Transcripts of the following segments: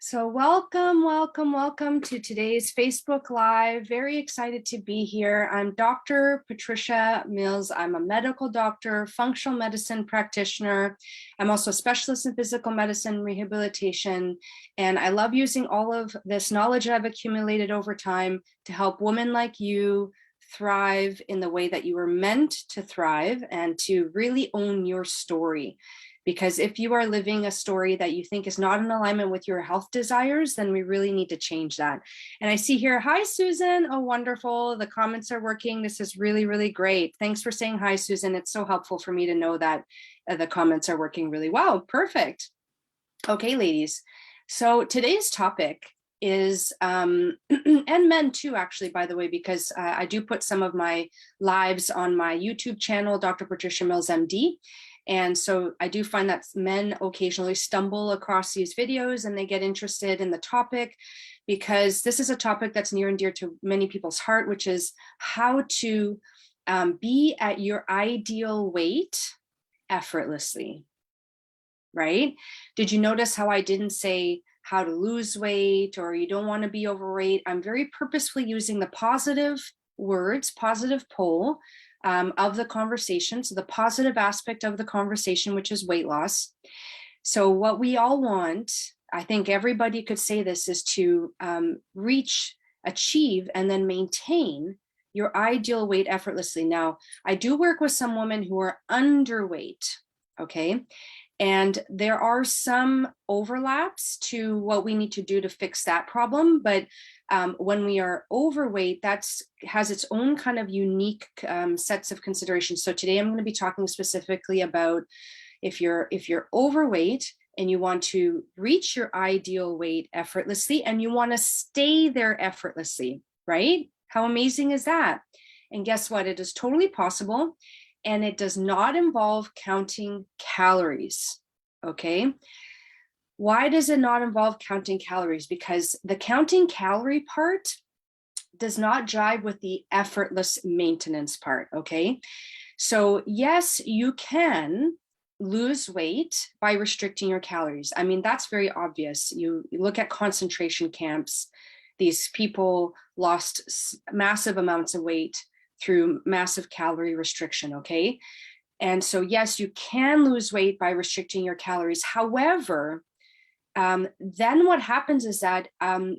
So welcome to today's Facebook Live. Very excited to be here. I'm Dr. Patricia Mills. I'm a medical doctor, functional medicine practitioner. I'm also a specialist in physical medicine rehabilitation. And I love using all of this knowledge I've accumulated over time to help women like you thrive in the way that you were meant to thrive and to really own your story. Because if you are living a story that you think is not in alignment with your health desires, then we really need to change that. And I see here, hi, Susan. Oh, wonderful. The comments are working. This is really, really great. Thanks for saying hi, Susan. It's so helpful for me to know that the comments are working really well. Perfect. Okay, ladies. So today's topic is, and men too, actually, by the way, because I do put some of my lives on my YouTube channel, Dr. Patricia Mills, MD. And so I do find that men occasionally stumble across these videos and they get interested in the topic because this is a topic that's near and dear to many people's heart, which is how to be at your ideal weight effortlessly, right? Did you notice how I didn't say how to lose weight or you don't want to be overweight? I'm very purposefully using the positive words, positive pole, of the conversation. So the positive aspect of the conversation, which is weight loss. So what we all want, I think everybody could say this, is to reach, achieve, and then maintain your ideal weight effortlessly. Now, I do work with some women who are underweight, okay? And there are some overlaps to what we need to do to fix that problem. But when we are overweight, that has its own kind of unique sets of considerations. So today I'm going to be talking specifically about if you're overweight and you want to reach your ideal weight effortlessly and you want to stay there effortlessly, right? How amazing is that? And guess what? It is totally possible. And it does not involve counting calories, okay? Why does it not involve counting calories? Because the counting calorie part does not jive with the effortless maintenance part, okay? So yes, you can lose weight by restricting your calories. I mean, that's very obvious. You look at concentration camps, these people lost massive amounts of weight through massive calorie restriction, okay? And so yes, you can lose weight by restricting your calories. However, then what happens is that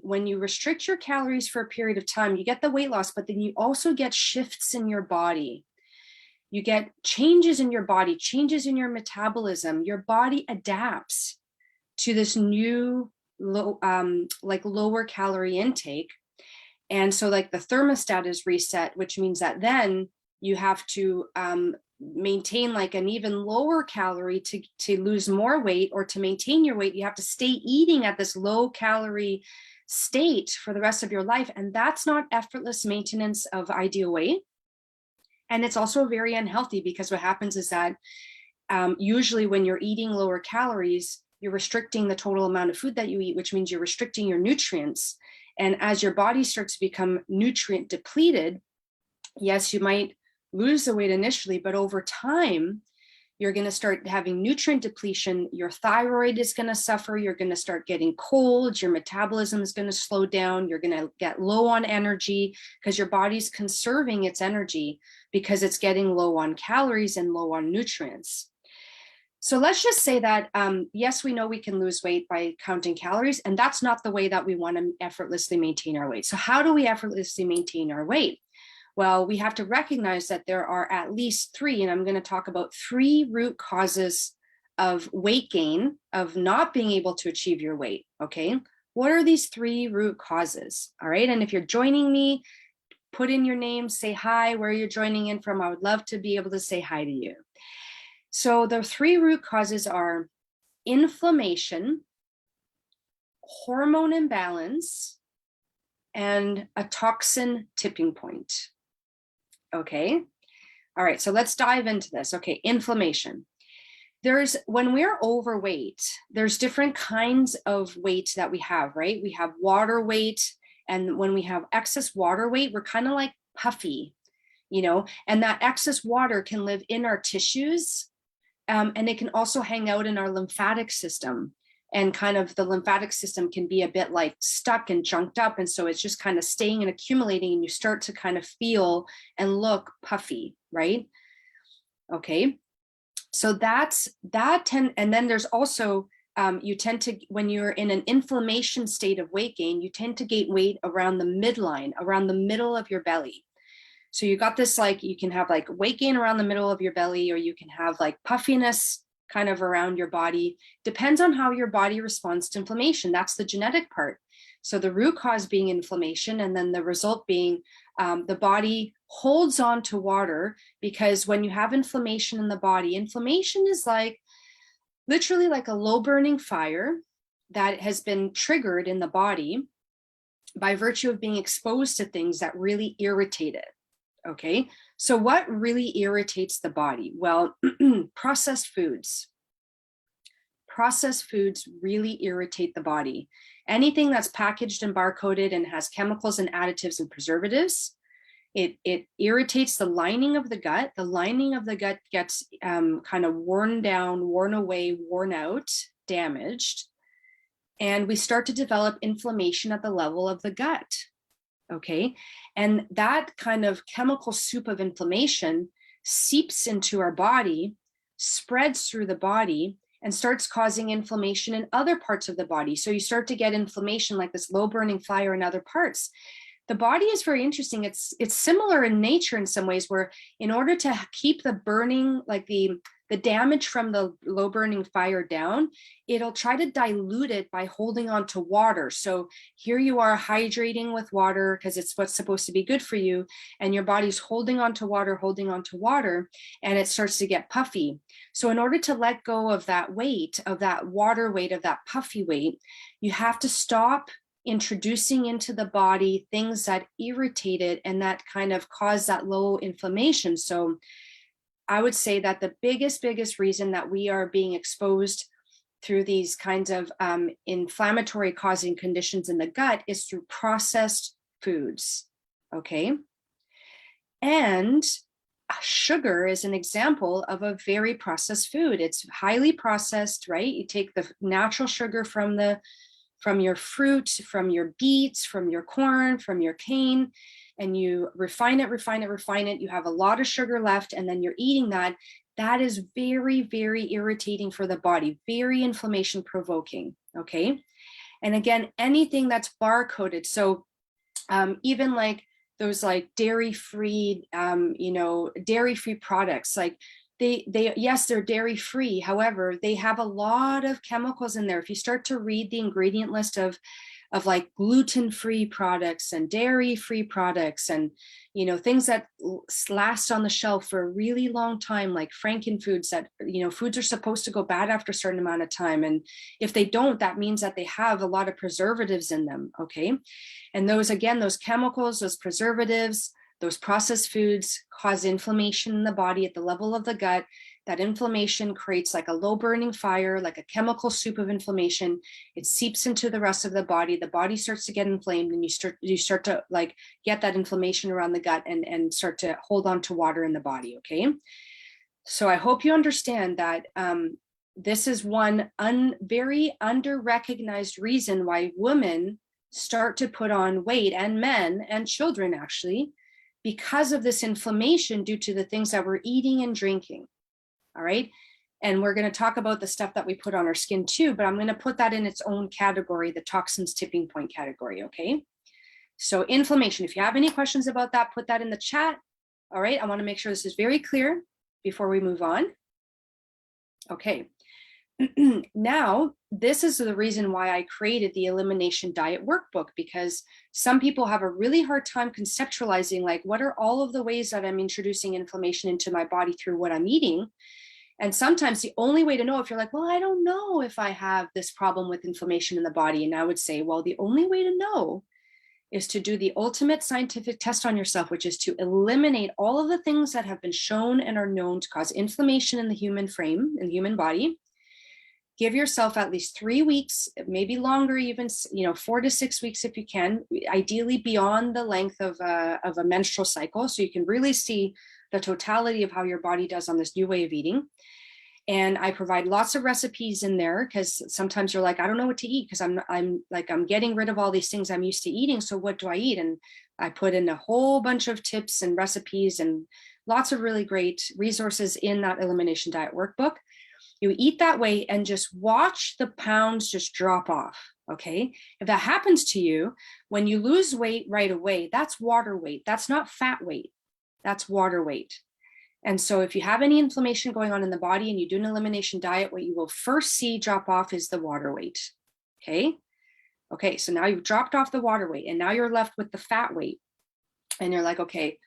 when you restrict your calories for a period of time, you get the weight loss, but then you also get shifts in your body. You get changes in your body, changes in your metabolism. Your body adapts to this new lower calorie intake. And so like the thermostat is reset, which means that then you have to maintain like an even lower calorie to lose more weight, or to maintain your weight. You have to stay eating at this low calorie state for the rest of your life. And that's not effortless maintenance of ideal weight. And it's also very unhealthy because what happens is that usually when you're eating lower calories, you're restricting the total amount of food that you eat, which means you're restricting your nutrients. And as your body starts to become nutrient depleted, yes, you might lose the weight initially, but over time, you're going to start having nutrient depletion. Your thyroid is going to suffer. You're going to start getting colds. Your metabolism is going to slow down. You're going to get low on energy because your body's conserving its energy because it's getting low on calories and low on nutrients. So let's just say that, yes, we know we can lose weight by counting calories, and that's not the way that we want to effortlessly maintain our weight. So how do we effortlessly maintain our weight? Well, we have to recognize that there are at least three, and I'm going to talk about three root causes of weight gain, of not being able to achieve your weight, okay? What are these three root causes, all right? And if you're joining me, put in your name, say hi, where you're joining in from. I would love to be able to say hi to you. So the three root causes are inflammation, hormone imbalance, and a toxin tipping point. Okay. All right. So let's dive into this. Okay. Inflammation. When we're overweight, there's different kinds of weight that we have, right? We have water weight. And when we have excess water weight, we're kind of like puffy, and that excess water can live in our tissues. And it can also hang out in our lymphatic system. and kind of the lymphatic system can be a bit like stuck and junked up. And so it's just kind of staying and accumulating, and you start to kind of feel and look puffy, right? Okay. So that's that. And then there's also, you tend to, when you're in an inflammation state of weight gain, you tend to gain weight around the midline, around the middle of your belly. So you got this, like, you can have like weight gain around the middle of your belly, or you can have like puffiness kind of around your body. Depends on how your body responds to inflammation. That's the genetic part. So the root cause being inflammation, and then the result being the body holds on to water, because when you have inflammation in the body, inflammation is like literally like a low burning fire that has been triggered in the body by virtue of being exposed to things that really irritate it. Okay, so what really irritates the body? Well, processed foods. Processed foods really irritate the body. Anything that's packaged and barcoded and has chemicals and additives and preservatives, it irritates the lining of the gut. The lining of the gut gets kind of worn down, worn away, worn out, damaged. And we start to develop inflammation at the level of the gut. Okay. And that kind of chemical soup of inflammation seeps into our body, spreads through the body, and starts causing inflammation in other parts of the body. So you start to get inflammation like this low burning fire in other parts. The body is very interesting. It's similar in nature in some ways, where in order to keep the burning, like the damage from the low burning fire down, it'll try to dilute it by holding on to water. So here you are hydrating with water because it's what's supposed to be good for you, and your body's holding on to water, and it starts to get puffy. So in order to let go of that weight, of that water weight, of that puffy weight, you have to stop introducing into the body things that irritate it and that kind of cause that low inflammation. So I would say that the biggest reason that we are being exposed through these kinds of inflammatory causing conditions in the gut is through processed foods. Okay. And sugar is an example of a very processed food. It's highly processed, right? You take the natural sugar from your fruit, from your beets, from your corn, from your cane, and you refine it. You have a lot of sugar left, and then you're eating that. That is very irritating for the body, very inflammation provoking. Okay. And again, anything that's barcoded. So even like those like dairy-free, dairy-free products, like yes, they're dairy free. However, they have a lot of chemicals in there. If you start to read the ingredient list of like gluten-free products and dairy-free products, and things that last on the shelf for a really long time, like Frankenfoods, that foods are supposed to go bad after a certain amount of time, and if they don't, that means that they have a lot of preservatives in them. Okay, and those chemicals, those preservatives, those processed foods cause inflammation in the body at the level of the gut. That inflammation creates like a low burning fire, like a chemical soup of inflammation. It seeps into the rest of the body. The body starts to get inflamed, and you start to like get that inflammation around the gut and start to hold on to water in the body. Okay. So I hope you understand that this is one very under-recognized reason why women start to put on weight, and men and children actually, because of this inflammation due to the things that we're eating and drinking. All right. And we're going to talk about the stuff that we put on our skin too, but I'm going to put that in its own category, the toxins tipping point category. Okay. So inflammation, if you have any questions about that, put that in the chat. All right. I want to make sure this is very clear before we move on. Okay. Now, this is the reason why I created the Elimination Diet Workbook, because some people have a really hard time conceptualizing, like, what are all of the ways that I'm introducing inflammation into my body through what I'm eating? And sometimes the only way to know, if you're like, well, I don't know if I have this problem with inflammation in the body. And I would say, well, the only way to know is to do the ultimate scientific test on yourself, which is to eliminate all of the things that have been shown and are known to cause inflammation in the human frame, in the human body. Give yourself at least 3 weeks, maybe longer, even 4 to 6 weeks if you can, ideally beyond the length of a menstrual cycle, so you can really see the totality of how your body does on this new way of eating. And I provide lots of recipes in there because sometimes you're like, I don't know what to eat because I'm getting rid of all these things I'm used to eating. So what do I eat? And I put in a whole bunch of tips and recipes and lots of really great resources in that elimination diet workbook. You eat that way and just watch the pounds just drop off. Okay. If that happens to you, when you lose weight right away, that's water weight. That's not fat weight. That's water weight. And so if you have any inflammation going on in the body and you do an elimination diet, what you will first see drop off is the water weight. Okay. Okay. So now you've dropped off the water weight and now you're left with the fat weight. And you're like, okay,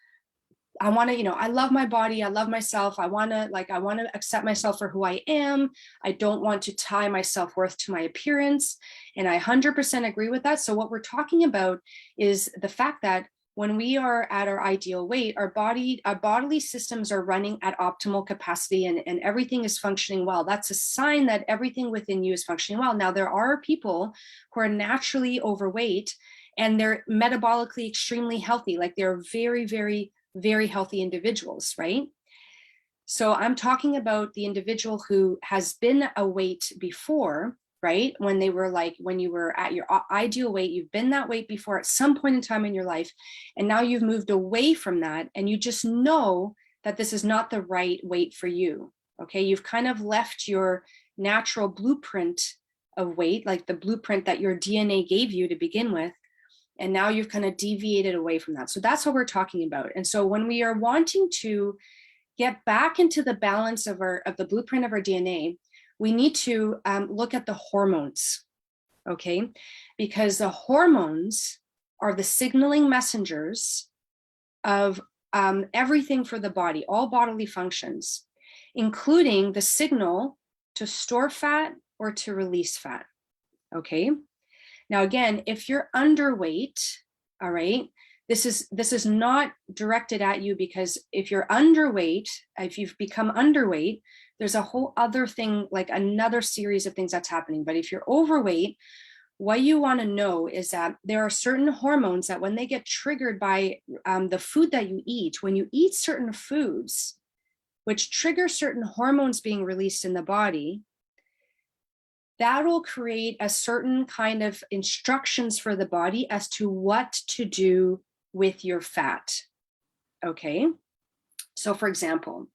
I want to, I love my body. I love myself. I want to accept myself for who I am. I don't want to tie my self-worth to my appearance. And I 100% agree with that. So what we're talking about is the fact that when we are at our ideal weight, our bodily systems are running at optimal capacity and everything is functioning well. That's a sign that everything within you is functioning well. Now, there are people who are naturally overweight and they're metabolically extremely healthy. Like they're very, very, very healthy individuals, right? So I'm talking about the individual who has been a weight before, right? When you were at your ideal weight, you've been that weight before at some point in time in your life, and now you've moved away from that, and you just know that this is not the right weight for you, okay? You've kind of left your natural blueprint of weight, like the blueprint that your DNA gave you to begin with, and now you've kind of deviated away from that. So that's what we're talking about. And so when we are wanting to get back into the balance of the blueprint of our DNA, we need to look at the hormones, okay? Because the hormones are the signaling messengers of everything for the body, all bodily functions, including the signal to store fat or to release fat, okay? Now, again, if you're underweight, all right, this is not directed at you, because if you're underweight, if you've become underweight, there's a whole other thing, like another series of things that's happening. But if you're overweight, what you want to know is that there are certain hormones that when they get triggered by the food that you eat, when you eat certain foods, which trigger certain hormones being released in the body, that'll create a certain kind of instructions for the body as to what to do with your fat, okay? So for example,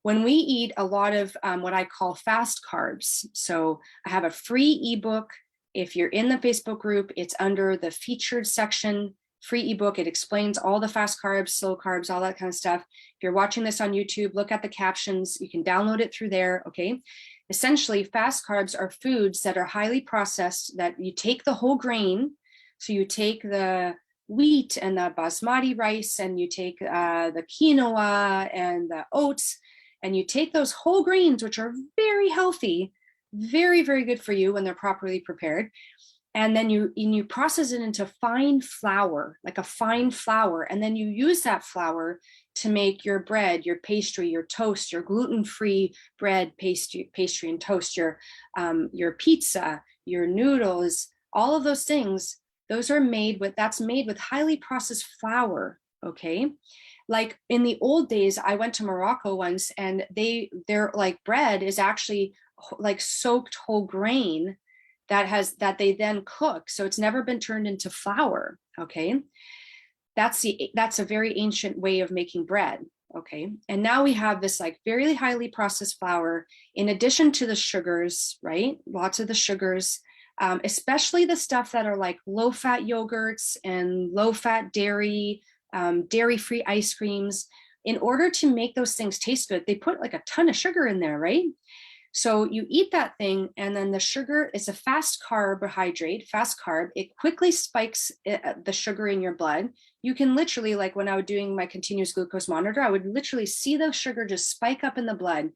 when we eat a lot of what I call fast carbs, so I have a free ebook. If you're in the Facebook group, it's under the featured section, free ebook. It explains all the fast carbs, slow carbs, all that kind of stuff. If you're watching this on YouTube, look at the captions. You can download it through there, okay? Essentially, fast carbs are foods that are highly processed, that you take the whole grain. So you take the wheat and the basmati rice, and you take the quinoa and the oats, and you take those whole grains, which are very healthy, very, very good for you when they're properly prepared. And then you process it into fine flour, like a fine flour. And then you use that flour to make your bread, your pastry, your toast, your gluten-free bread, pastry and toast, your pizza, your noodles, all of those things. Those are that's made with highly processed flour, okay? Like in the old days, I went to Morocco once, and their like bread is actually like soaked whole grain that they then cook. So it's never been turned into flour, okay? That's a very ancient way of making bread, okay? And now we have this like very highly processed flour, in addition to the sugars, right? Lots of the sugars, especially the stuff that are like low-fat yogurts and low-fat dairy, dairy-free ice creams. In order to make those things taste good, they put like a ton of sugar in there, right? So you eat that thing, and then the sugar is a fast carbohydrate, fast carb. It quickly spikes the sugar in your blood. You can literally, like when I was doing my continuous glucose monitor, I would literally see the sugar just spike up in the blood.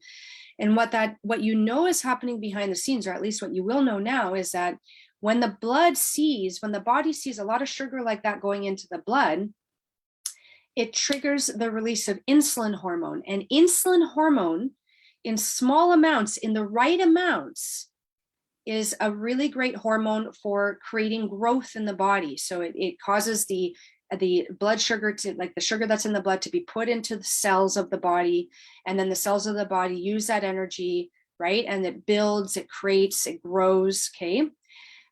And what you know is happening behind the scenes, or at least what you will know now, is that when the body sees a lot of sugar like that going into the blood, it triggers the release of insulin hormone. And insulin hormone, in small amounts, in the right amounts, is a really great hormone for creating growth in the body. So it causes the the blood sugar to, like the sugar that's in the blood, to be put into the cells of the body. And then the cells of the body use that energy, right? And it builds, it creates, it grows, okay?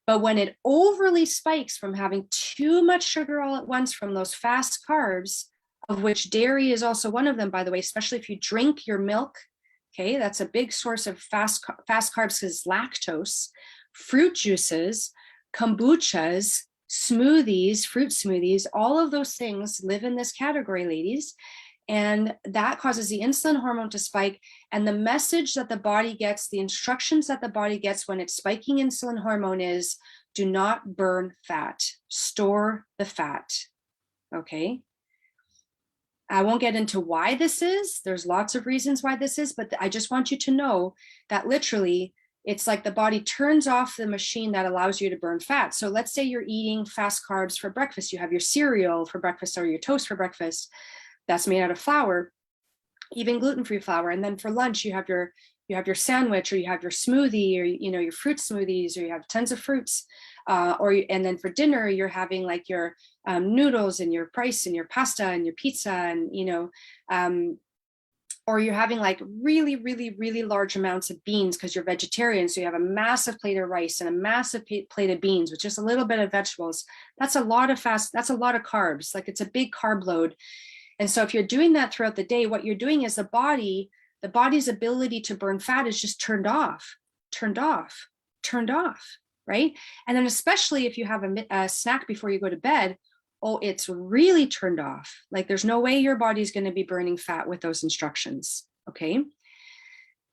But when it overly spikes from having too much sugar all at once from those fast carbs, of which dairy is also one of them, by the way, especially if you drink your milk, okay, that's a big source of fast carbs because lactose, fruit juices, kombuchas, smoothies, fruit smoothies, all of those things live in this category, ladies. And that causes the insulin hormone to spike. And the message that the body gets, the instructions that the body gets when it's spiking insulin hormone is, do not burn fat, store the fat, okay? I won't get into why this is. There's lots of reasons why this is, but I just want you to know that literally it's like the body turns off the machine that allows you to burn fat. So let's say you're eating fast carbs for breakfast. You have your cereal for breakfast or your toast for breakfast that's made out of flour, even gluten-free flour. And then for lunch, you have your sandwich, or you have your smoothie, or your fruit smoothies, or you have tons of fruits. And then for dinner, you're having like your noodles and your rice and your pasta and your pizza, and or you're having like really, really, really large amounts of beans because you're vegetarian. So you have a massive plate of rice and a massive plate of beans with just a little bit of vegetables. That's a lot of that's a lot of carbs. Like, it's a big carb load. And so if you're doing that throughout the day, what you're doing is the body's ability to burn fat is just turned off, right? And then especially if you have a snack before you go to bed, oh, it's really turned off. Like, there's no way your body's going to be burning fat with those instructions, okay?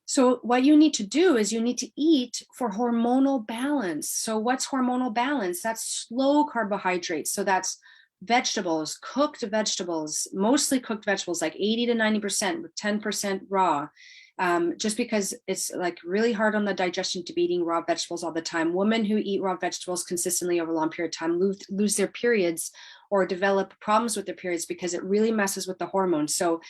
So what you need to do is you need to eat for hormonal balance. So what's hormonal balance? That's slow carbohydrates. So that's vegetables, cooked vegetables, mostly cooked vegetables, like 80 to 90%, with 10% raw. Just because it's like really hard on the digestion to be eating raw vegetables all the time. Women who eat raw vegetables consistently over a long period of time lose their periods or develop problems with their periods because it really messes with the hormones. So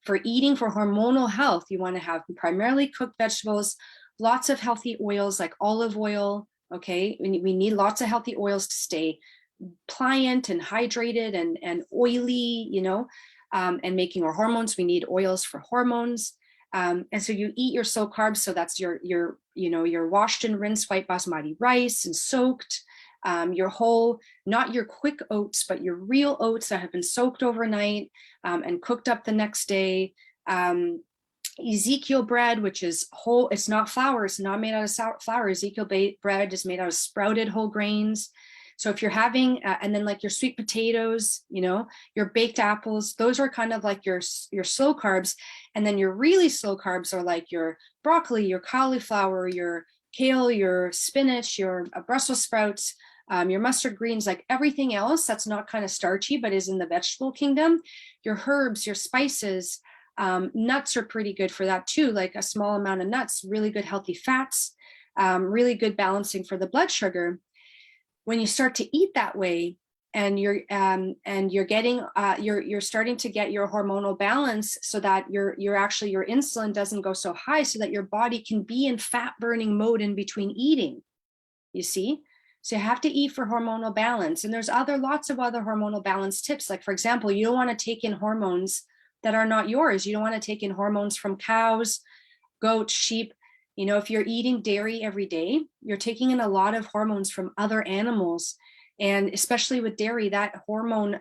for eating for hormonal health, you want to have primarily cooked vegetables, lots of healthy oils like olive oil, okay? We need lots of healthy oils to stay pliant and hydrated and oily, and making our hormones. We need oils for hormones. And so you eat your slow carbs. So that's your washed and rinsed white basmati rice and soaked, your whole, not your quick oats, but your real oats that have been soaked overnight and cooked up the next day. Ezekiel bread, which is whole, it's not flour, it's not made out of flour. Ezekiel bread is made out of sprouted whole grains. So if you're having, and then like your sweet potatoes, your baked apples, those are kind of like your slow carbs. And then your really slow carbs are like your broccoli, your cauliflower, your kale, your spinach, your Brussels sprouts, your mustard greens, like everything else that's not kind of starchy, but is in the vegetable kingdom. Your herbs, your spices, nuts are pretty good for that too. Like a small amount of nuts, really good healthy fats, really good balancing for the blood sugar. When you start to eat that way, and you're getting you're starting to get your hormonal balance, so that your insulin doesn't go so high, so that your body can be in fat burning mode in between eating. You see, so you have to eat for hormonal balance. And there's lots of other hormonal balance tips. Like, for example, you don't want to take in hormones that are not yours. You don't want to take in hormones from cows, goats, sheep. If you're eating dairy every day, you're taking in a lot of hormones from other animals. And especially with dairy, that hormone,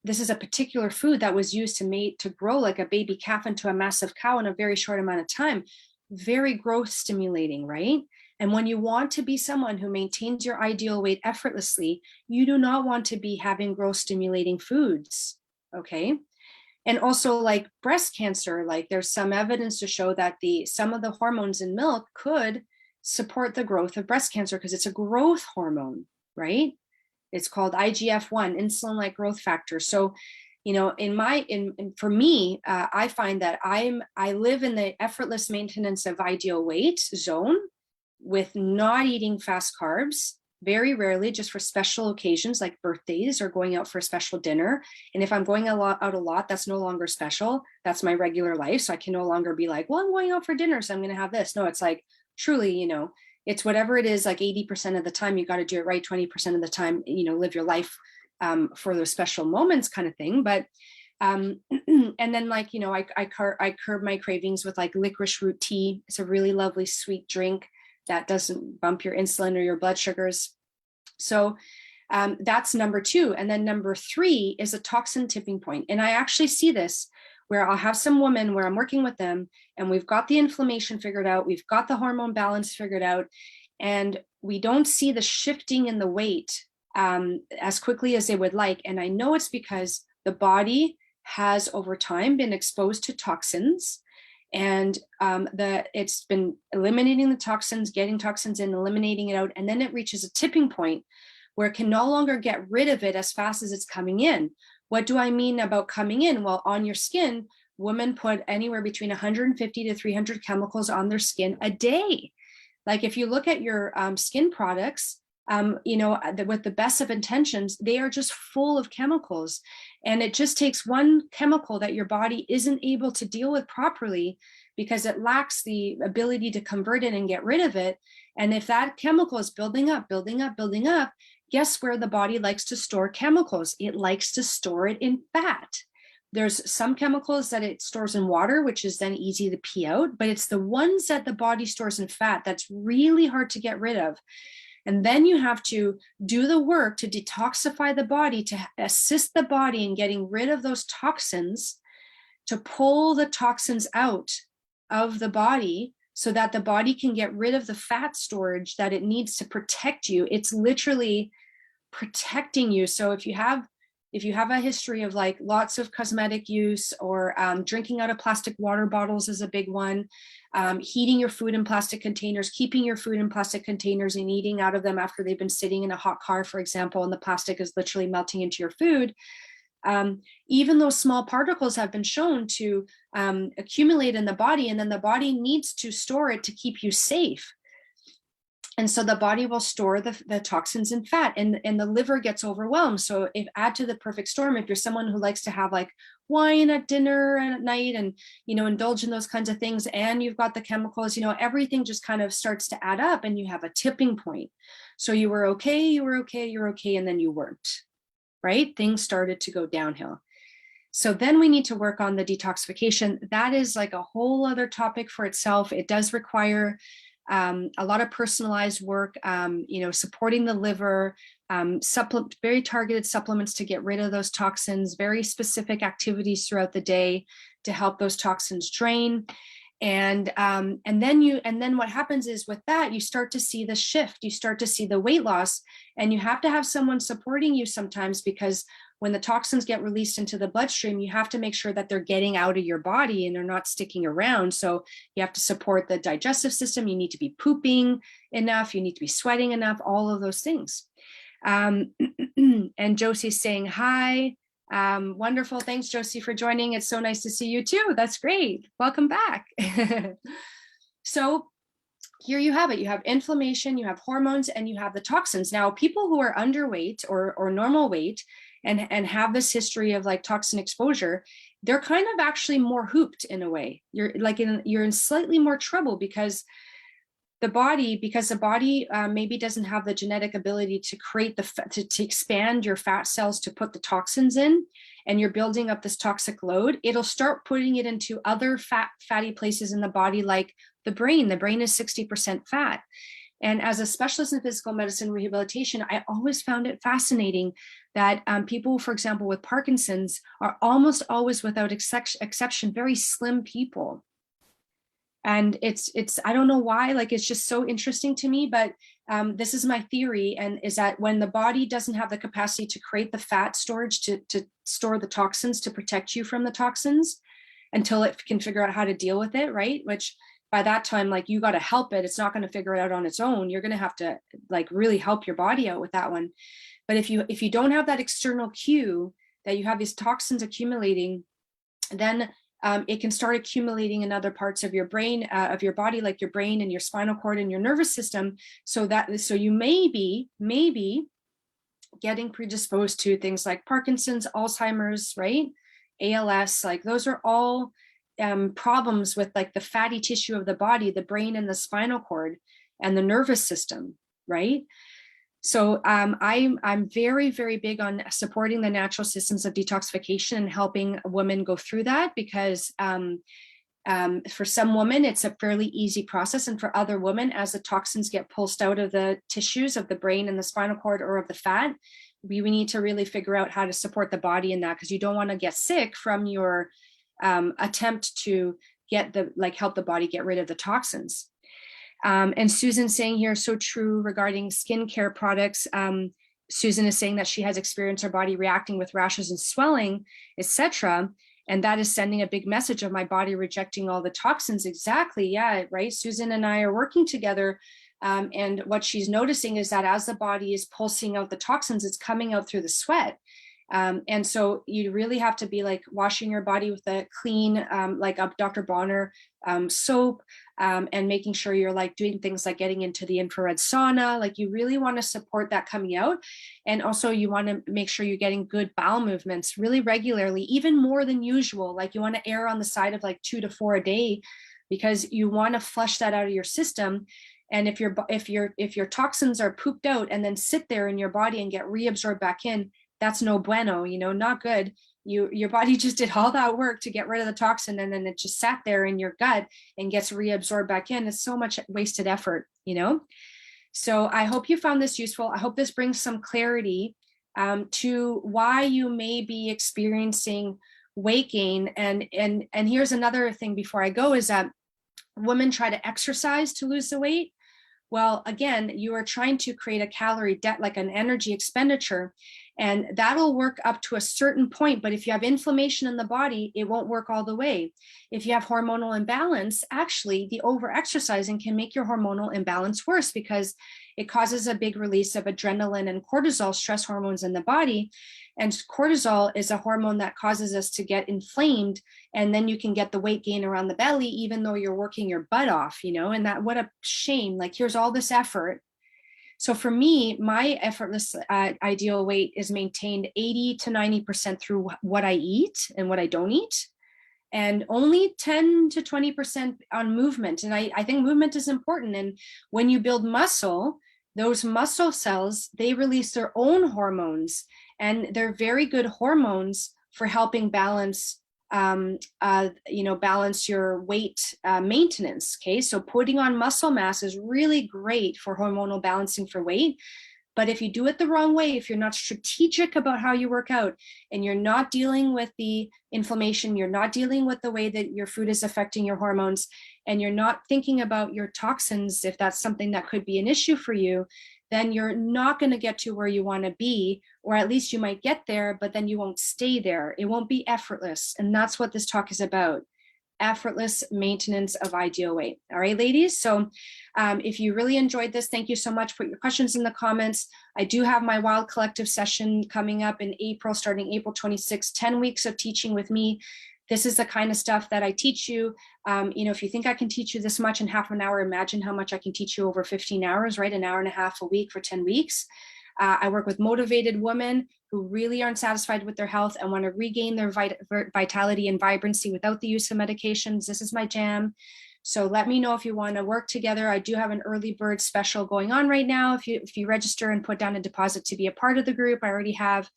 this is a particular food that was used to grow like a baby calf into a massive cow in a very short amount of time. Very growth stimulating, right? And when you want to be someone who maintains your ideal weight effortlessly, you do not want to be having growth stimulating foods, okay? And also, like breast cancer, like there's some evidence to show that some of the hormones in milk could support the growth of breast cancer because it's a growth hormone, right? It's called IGF-1, insulin-like growth factor. So, for me, I find that I live in the effortless maintenance of ideal weight zone with not eating fast carbs. Very rarely, just for special occasions like birthdays or going out for a special dinner. And if I'm going out a lot, that's no longer special. That's my regular life. So I can no longer be like, well, I'm going out for dinner, so I'm going to have this. No, it's like truly, it's whatever it is, like 80% of the time, you got to do it right. 20% of the time, live your life for those special moments kind of thing. But and then I curb my cravings with like licorice root tea. It's a really lovely sweet drink that doesn't bump your insulin or your blood sugars. So that's number 2. And then number 3 is a toxin tipping point. And I actually see this where I'll have some women where I'm working with them and we've got the inflammation figured out, we've got the hormone balance figured out, and we don't see the shifting in the weight as quickly as they would like. And I know it's because the body has over time been exposed to toxins, and it's been eliminating the toxins, getting toxins in, eliminating it out, and then it reaches a tipping point where it can no longer get rid of it as fast as it's coming in. What do I mean about coming in? Well, on your skin, women put anywhere between 150 to 300 chemicals on their skin a day. Like if you look at your skin products, with the best of intentions, they are just full of chemicals. And it just takes one chemical that your body isn't able to deal with properly because it lacks the ability to convert it and get rid of it. And if that chemical is building up, guess where the body likes to store chemicals? It likes to store it in fat. There's some chemicals that it stores in water, which is then easy to pee out, but it's the ones that the body stores in fat that's really hard to get rid of. And then you have to do the work to detoxify the body, to assist the body in getting rid of those toxins, to pull the toxins out of the body so that the body can get rid of the fat storage that it needs to protect you. It's literally protecting you. So if you have a history of like lots of cosmetic use, or drinking out of plastic water bottles is a big one, heating your food in plastic containers, keeping your food in plastic containers and eating out of them after they've been sitting in a hot car, for example, and the plastic is literally melting into your food. Even those small particles have been shown to accumulate in the body, and then the body needs to store it to keep you safe. And so the body will store the toxins in fat, and the liver gets overwhelmed. So if add to the perfect storm, if you're someone who likes to have like wine at dinner and at night and, indulge in those kinds of things, and you've got the chemicals, everything just kind of starts to add up and you have a tipping point. So you were okay, and then you weren't, right? Things started to go downhill. So then we need to work on the detoxification. That is like a whole other topic for itself. It does require a lot of personalized work, supporting the liver, very targeted supplements to get rid of those toxins, very specific activities throughout the day to help those toxins drain. And then what happens is with that, you start to see the shift, you start to see the weight loss, and you have to have someone supporting you sometimes, because when the toxins get released into the bloodstream, you have to make sure that they're getting out of your body and they're not sticking around. So you have to support the digestive system. You need to be pooping enough. You need to be sweating enough, all of those things. And Josie's saying hi. Wonderful. Thanks, Josie, for joining. It's so nice to see you too. That's great. Welcome back. So here you have it. You have inflammation, you have hormones, and you have the toxins. Now, people who are underweight or normal weight and have this history of like toxin exposure, they're kind of actually more hooped in a way. You're in slightly more trouble because the body maybe doesn't have the genetic ability to create to expand your fat cells to put the toxins in, and you're building up this toxic load. It'll start putting it into other fatty places in the body, like the brain. The brain is 60% fat. And as a specialist in physical medicine rehabilitation, I always found it fascinating that people, for example, with Parkinson's are almost always, without exception, very slim people. And it's I don't know why, like, it's just so interesting to me, but this is my theory, and is that when the body doesn't have the capacity to create the fat storage to store the toxins, to protect you from the toxins until it can figure out how to deal with it, right? Which by that time, like, you got to help it. It's not going to figure it out on its own. You're going to have to like really help your body out with that one. But if you don't have that external cue that you have these toxins accumulating, then it can start accumulating in other parts of your brain, of your body, like your brain and your spinal cord and your nervous system. So you may be getting predisposed to things like Parkinson's, Alzheimer's, right? ALS, like those are all problems with like the fatty tissue of the body, the brain and the spinal cord. and the nervous system, right? So I'm very, very big on supporting the natural systems of detoxification and helping women go through that, because for some women, it's a fairly easy process. And for other women, as the toxins get pulsed out of the tissues of the brain and the spinal cord or of the fat, we need to really figure out how to support the body in that, because you don't want to get sick from your attempt to get help the body get rid of the toxins. And Susan saying here, so true regarding skincare products. Susan is saying that she has experienced her body reacting with rashes and swelling, etc. And that is sending a big message of my body rejecting all the toxins. Exactly. Yeah, right. Susan and I are working together. And what she's noticing is that as the body is pulsing out the toxins, it's coming out through the sweat. And so you really have to be like washing your body with a clean, like a Dr. Bonner soap, and making sure you're like doing things like getting into the infrared sauna. Like you really want to support that coming out. And also you want to make sure you're getting good bowel movements really regularly, even more than usual. Like you want to err on the side of like 2 to 4 a day, because you want to flush that out of your system. And if your toxins are pooped out and then sit there in your body and get reabsorbed back in, that's no bueno, not good. Your body just did all that work to get rid of the toxin, and then it just sat there in your gut and gets reabsorbed back in. It's so much wasted effort, So I hope you found this useful. I hope this brings some clarity to why you may be experiencing weight gain. And here's another thing before I go, is that women try to exercise to lose the weight. Well, again, you are trying to create a calorie debt, like an energy expenditure, and that'll work up to a certain point. But if you have inflammation in the body, it won't work all the way. If you have hormonal imbalance, actually, the over-exercising can make your hormonal imbalance worse, because it causes a big release of adrenaline and cortisol, stress hormones in the body. And cortisol is a hormone that causes us to get inflamed, and then you can get the weight gain around the belly, even though you're working your butt off, and that, what a shame. Like, here's all this effort. So for me, my effortless ideal weight is maintained 80 to 90% through what I eat and what I don't eat, and only 10 to 20% on movement. And I think movement is important. And when you build muscle, those muscle cells, they release their own hormones, and they're very good hormones for helping balance, balance your weight maintenance. Okay, so putting on muscle mass is really great for hormonal balancing for weight. But if you do it the wrong way, if you're not strategic about how you work out, and you're not dealing with the inflammation, you're not dealing with the way that your food is affecting your hormones, and you're not thinking about your toxins, if that's something that could be an issue for you, then you're not going to get to where you want to be, or at least you might get there, but then you won't stay there. It won't be effortless. And that's what this talk is about. Effortless maintenance of ideal weight. All right, ladies. So if you really enjoyed this, thank you so much. Put your questions in the comments. I do have my Wild Collective session coming up in April, starting April 26th, 10 weeks of teaching with me. This is the kind of stuff that I teach you. If you think I can teach you this much in half an hour, imagine how much I can teach you over 15 hours, right? An hour and a half a week for 10 weeks. I work with motivated women who really aren't satisfied with their health and want to regain their vitality and vibrancy without the use of medications. This is my jam. So let me know if you want to work together. I do have an early bird special going on right now. If you register and put down a deposit to be a part of the group, I already have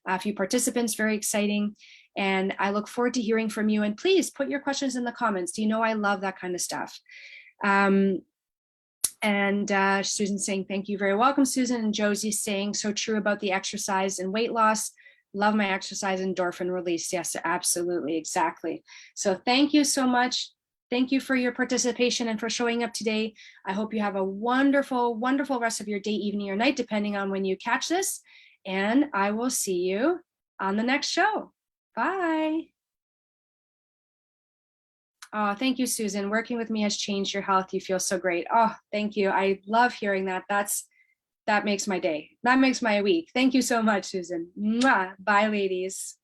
a few participants, very exciting. And I look forward to hearing from you. And please put your questions in the comments. You know, I love that kind of stuff. Susan's saying, thank you, very welcome, Susan. And Josie's saying, so true about the exercise and weight loss. Love my exercise endorphin release. Yes, absolutely, exactly. So thank you so much. Thank you for your participation and for showing up today. I hope you have a wonderful, wonderful rest of your day, evening, or night, depending on when you catch this. And I will see you on the next show. Bye. Oh, thank you, Susan. Working with me has changed your health. You feel so great. Oh, thank you. I love hearing that. That makes my day. That makes my week. Thank you so much, Susan. Mwah. Bye, ladies.